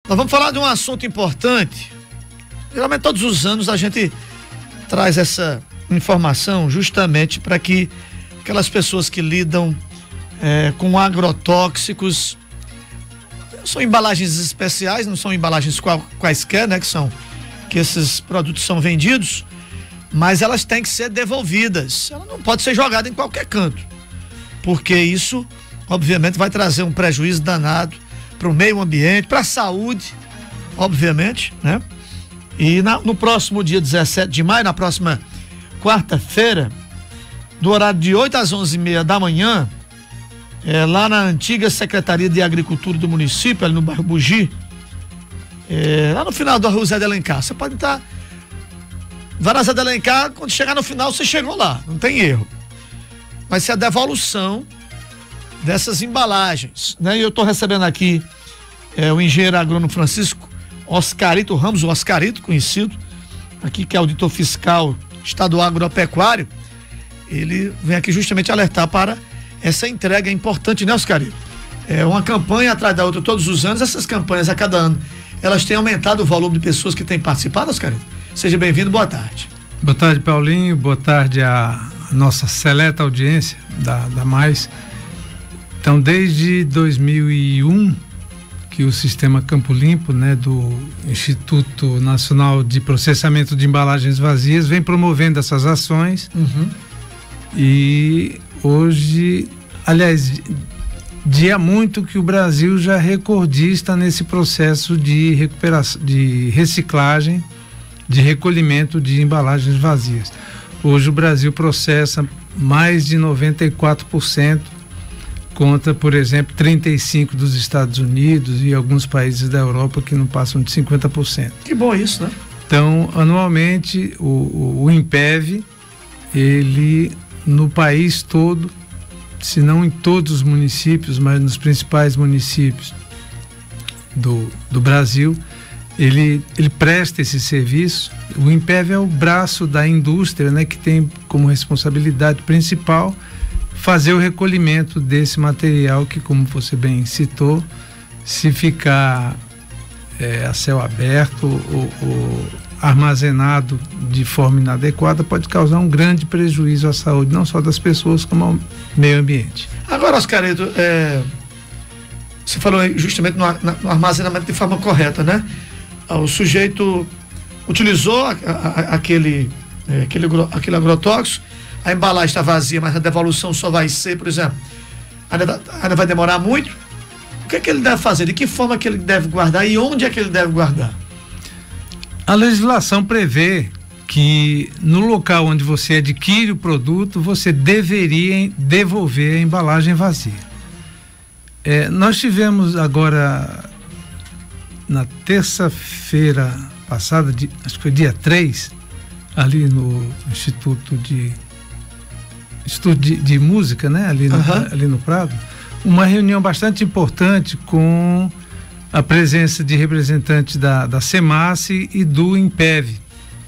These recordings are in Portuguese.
Nós vamos falar de um assunto importante. Geralmente todos os anos a gente traz essa informação justamente para que aquelas pessoas que lidam com agrotóxicos, são embalagens especiais, não são embalagens quaisquer, né, que esses produtos são vendidos, mas elas têm que ser devolvidas. Ela não pode ser jogada em qualquer canto, porque isso obviamente vai trazer um prejuízo danado para o meio ambiente, para a saúde, obviamente, né? E no próximo dia 17 de maio, na próxima quarta-feira, do horário de 8 às 11h30 da manhã, lá na antiga Secretaria de Agricultura do município, ali no bairro Bugi, lá no final da Rua Zé de Alencar. Você pode estar vai na Zé de Alencar, quando chegar no final você chegou lá, não tem erro. Vai ser a devolução dessas embalagens, né? E eu estou recebendo aqui o engenheiro agrônomo Francisco Oscarito Ramos, o Oscarito, conhecido aqui, que é auditor fiscal estadual agropecuário. Ele vem aqui justamente alertar para essa entrega importante, né, Oscarito? É uma campanha atrás da outra todos os anos. Essas campanhas a cada ano, elas têm aumentado o volume de pessoas que têm participado, Oscarito. Seja bem-vindo, boa tarde. Boa tarde, Paulinho, boa tarde à nossa seleta audiência da Mais. Então, desde 2001, que o Sistema Campo Limpo, né, do Instituto Nacional de Processamento de Embalagens Vazias, vem promovendo essas ações. E hoje, aliás, dia muito que o Brasil já é recordista nesse processo de recuperação, de reciclagem, de recolhimento de embalagens vazias. Hoje o Brasil processa mais de 94%, contra, por exemplo, 35% dos Estados Unidos e alguns países da Europa que não passam de 50%. Que bom isso, né? Então, anualmente, o INPEV, ele, no país todo, se não em todos os municípios, mas nos principais municípios do Brasil, ele presta esse serviço. O INPEV é o braço da indústria, né, que tem como responsabilidade principal fazer o recolhimento desse material que, como você bem citou, se ficar a céu aberto ou armazenado de forma inadequada, pode causar um grande prejuízo à saúde, não só das pessoas, como ao meio ambiente. Agora, Oscarito, você falou justamente no armazenamento de forma correta, né? O sujeito utilizou aquele agrotóxico, a embalagem está vazia, mas a devolução só vai ser, por exemplo, ainda vai demorar muito. O que é que ele deve fazer? De que forma que ele deve guardar e onde é que ele deve guardar? A legislação prevê que no local onde você adquire o produto, você deveria devolver a embalagem vazia. Nós tivemos agora, na terça-feira passada, acho que foi dia 3, ali no Instituto de Música, né? Ali no Prado, uma reunião bastante importante com a presença de representantes da SEMASSE e do INPEV,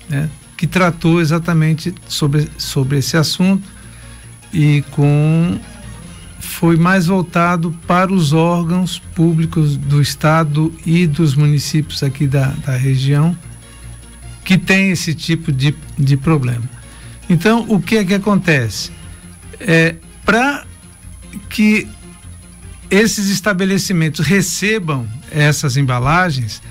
né? Que tratou exatamente sobre esse assunto e foi mais voltado para os órgãos públicos do estado e dos municípios aqui da região que tem esse tipo de problema. Então, o que é que acontece? Para que esses estabelecimentos recebam essas embalagens,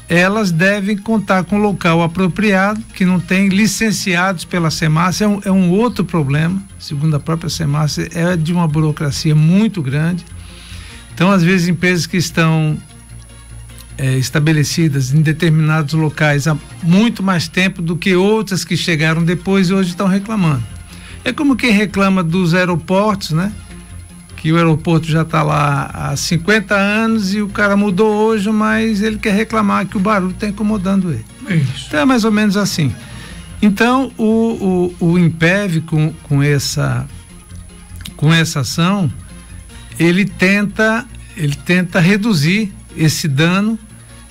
elas devem contar com local apropriado, que não tem licenciados pela SEMASSE. É um outro problema, segundo a própria SEMASSE, é de uma burocracia muito grande. Então, às vezes, empresas que estão estabelecidas em determinados locais há muito mais tempo do que outras que chegaram depois e hoje estão reclamando. É como quem reclama dos aeroportos, né? Que o aeroporto já está lá há 50 anos e o cara mudou hoje, mas ele quer reclamar que o barulho está incomodando ele. Isso. Então é mais ou menos assim. Então o INPEV com essa ação, ele tenta reduzir esse dano.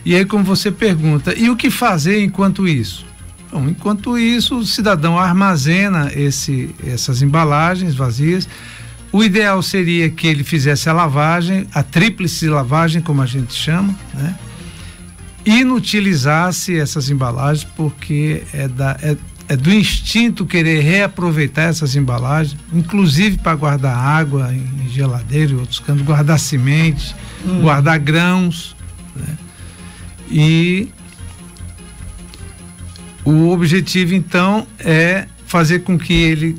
E aí, como você pergunta, e o que fazer enquanto isso? Bom, enquanto isso, o cidadão armazena essas embalagens vazias. O ideal seria que ele fizesse a lavagem, a tríplice lavagem, como a gente chama, né? inutilizasse essas embalagens, porque é do instinto querer reaproveitar essas embalagens, inclusive para guardar água em geladeira e outros cantos, guardar semente, guardar grãos, né? E o objetivo então é fazer com que ele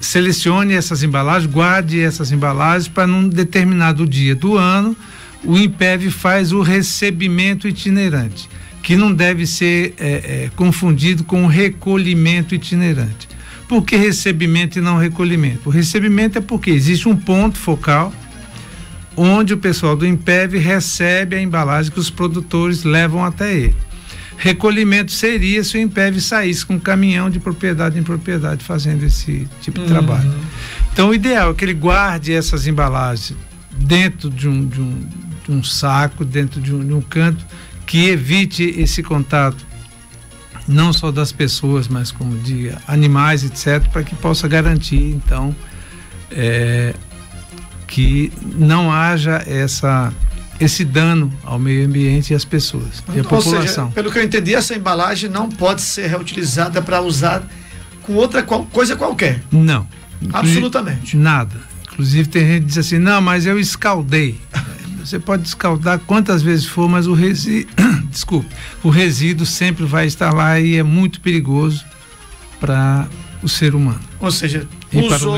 selecione essas embalagens, guarde essas embalagens para num determinado dia do ano o INPEV faz o recebimento itinerante, que não deve ser confundido com o recolhimento itinerante. Por que recebimento e não recolhimento? O recebimento é porque existe um ponto focal onde o pessoal do INPEV recebe a embalagem que os produtores levam até ele. Recolhimento seria se o INPEV saísse com um caminhão de propriedade em propriedade fazendo esse tipo de trabalho. Então o ideal é que ele guarde essas embalagens dentro de um saco, dentro de um canto, que evite esse contato não só das pessoas, mas como de animais, etc., para que possa garantir então que não haja esse dano ao meio ambiente e às pessoas e à população. Seja, pelo que eu entendi, essa embalagem não pode ser reutilizada para usar com outra coisa qualquer. Não. Absolutamente. Nada. Inclusive tem gente que diz assim, não, mas eu escaldei. Você pode escaldar quantas vezes for, mas o resíduo sempre vai estar lá e é muito perigoso para o ser humano. Ou seja, usou,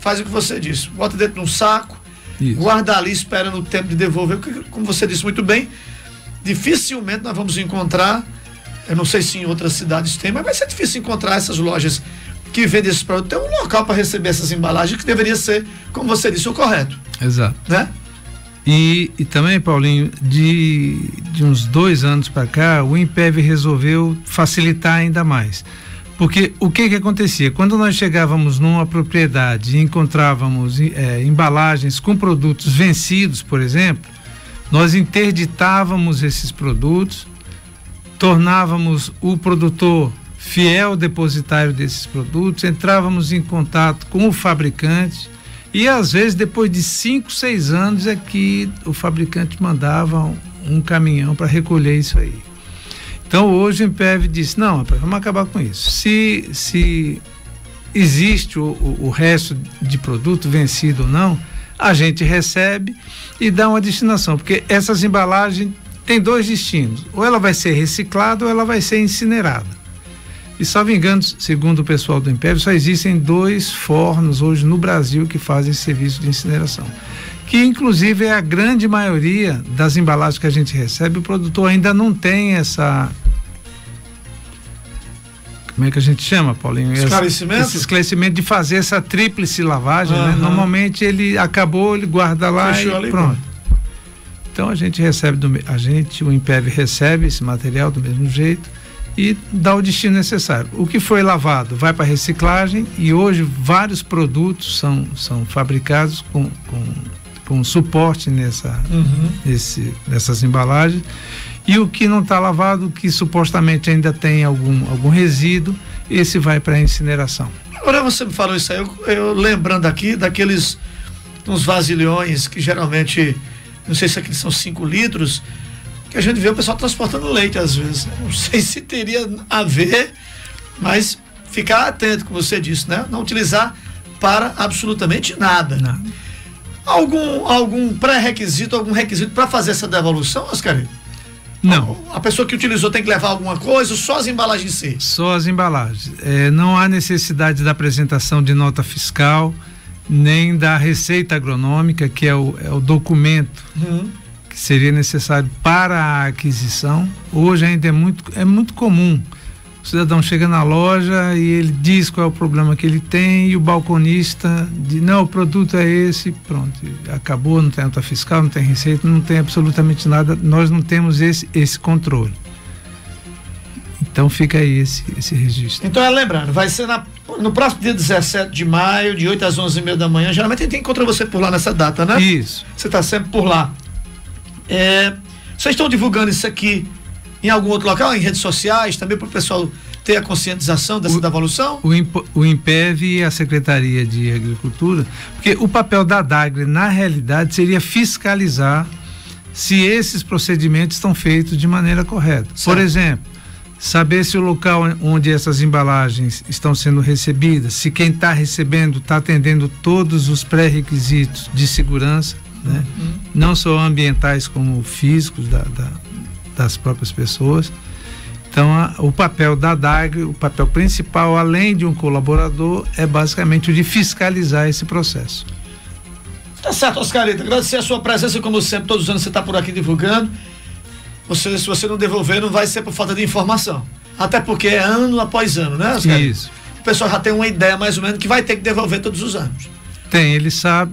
faz o que você disse, bota dentro de um saco, isso, guarda ali, espera no tempo de devolver, porque, como você disse muito bem, dificilmente nós vamos encontrar, eu não sei se em outras cidades tem, mas vai ser difícil encontrar essas lojas que vendem esses produtos, tem um local para receber essas embalagens que deveria ser, como você disse, o correto. Exato. Né? E também, Paulinho, de uns 2 anos para cá, o INPEV resolveu facilitar ainda mais. Porque o que acontecia? Quando nós chegávamos numa propriedade e encontrávamos embalagens com produtos vencidos, por exemplo, nós interditávamos esses produtos, tornávamos o produtor fiel depositário desses produtos, entrávamos em contato com o fabricante e às vezes depois de 5, 6 anos é que o fabricante mandava um caminhão para recolher isso aí. Então hoje o INPEV disse, não, rapaz, vamos acabar com isso. Se existe o resto de produto vencido ou não, a gente recebe e dá uma destinação, porque essas embalagens têm 2 destinos, ou ela vai ser reciclada ou ela vai ser incinerada. E salvo engano, segundo o pessoal do INPEV, só existem 2 fornos hoje no Brasil que fazem esse serviço de incineração, que inclusive é a grande maioria das embalagens que a gente recebe, o produtor ainda não tem essa, como é que a gente chama, Paulinho? Esse esclarecimento de fazer essa tríplice lavagem, né? Normalmente ele acabou, ele guarda lá. Fechou e ali, pronto. Então a gente recebe, o INPEV recebe esse material do mesmo jeito e dá o destino necessário. O que foi lavado vai para reciclagem e hoje vários produtos são fabricados com suporte nessas embalagens, e o que não está lavado, que supostamente ainda tem algum resíduo, esse vai para a incineração. Agora você me falou isso aí, eu lembrando aqui daqueles uns vasilhões que geralmente, não sei se aqueles são 5 litros, que a gente vê o pessoal transportando leite às vezes. Não sei se teria a ver, mas ficar atento, como você disse, né? Não utilizar para absolutamente nada. Algum pré-requisito, algum requisito para fazer essa devolução, Oscar? Não. A pessoa que utilizou tem que levar alguma coisa, ou só as embalagens em si? Só as embalagens. Não há necessidade da apresentação de nota fiscal, nem da receita agronômica, que é o documento que seria necessário para a aquisição. Hoje ainda é muito comum. O cidadão chega na loja e ele diz qual é o problema que ele tem e o balconista diz, não, o produto é esse, pronto, acabou, não tem nota fiscal, não tem receita, não tem absolutamente nada, nós não temos esse controle. Então fica aí esse registro. Então lembrando, vai ser no próximo dia 17 de maio, de 8 às 11h30 da manhã, geralmente a gente encontra você por lá nessa data, né? Isso. Você está sempre por lá. Vocês estão divulgando isso aqui em algum outro local, em redes sociais, também para o pessoal ter a conscientização dessa devolução? O INPEV e a Secretaria de Agricultura, porque o papel da DAGRE, na realidade, seria fiscalizar se esses procedimentos estão feitos de maneira correta. Certo. Por exemplo, saber se o local onde essas embalagens estão sendo recebidas, se quem está recebendo está atendendo todos os pré-requisitos de segurança, né? Não só ambientais como físicos das próprias pessoas. Então, o papel da DAG, o papel principal, além de um colaborador, é basicamente o de fiscalizar esse processo. Tá certo, Oscarito. Agradecer a sua presença, como sempre, todos os anos você está por aqui divulgando. Se você não devolver, não vai ser por falta de informação. Até porque é ano após ano, né, Oscarito? Isso. O pessoal já tem uma ideia, mais ou menos, que vai ter que devolver todos os anos. Tem, ele sabe.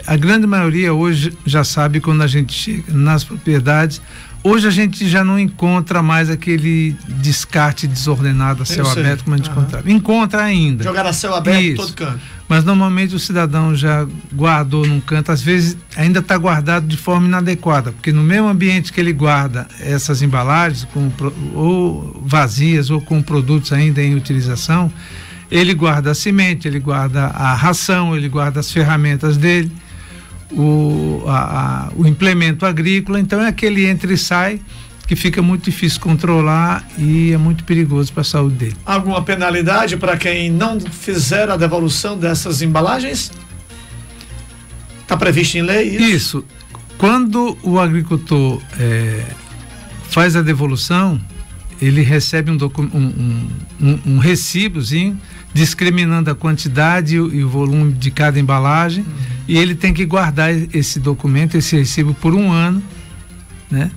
A grande maioria hoje já sabe quando a gente chega nas propriedades. Hoje a gente já não encontra mais aquele descarte desordenado a céu aberto como a gente encontrava. Encontra ainda. Jogar a céu aberto em todo canto. Mas normalmente o cidadão já guardou num canto, às vezes ainda está guardado de forma inadequada, porque no mesmo ambiente que ele guarda essas embalagens, ou vazias ou com produtos ainda em utilização, ele guarda a semente, ele guarda a ração, ele guarda as ferramentas dele, o implemento agrícola. Então é aquele entra e sai que fica muito difícil controlar e é muito perigoso para a saúde dele. Alguma penalidade para quem não fizer a devolução dessas embalagens? Está previsto em lei isso? Isso. Quando o agricultor faz a devolução, ele recebe um recibozinho discriminando a quantidade e o volume de cada embalagem, e ele tem que guardar esse documento, esse recibo, por 1 ano, né?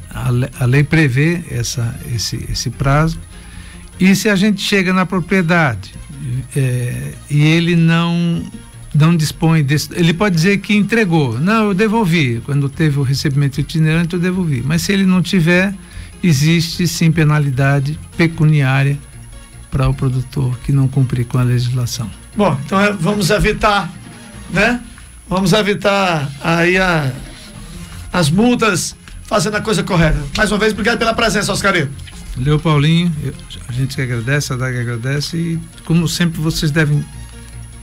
A lei prevê esse prazo. E se a gente chega na propriedade e ele não dispõe desse, ele pode dizer que entregou, não, eu devolvi, quando teve o recebimento itinerante eu devolvi, mas se ele não tiver, existe sim penalidade pecuniária para o produtor que não cumprir com a legislação. Bom, então vamos evitar, né? Vamos evitar aí as multas, fazendo a coisa correta. Mais uma vez, obrigado pela presença, Oscarito. Valeu, Paulinho. A gente que agradece, a DAG agradece, e como sempre vocês devem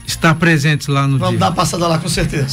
estar presentes lá no dia. Vamos dar uma passada lá, com certeza.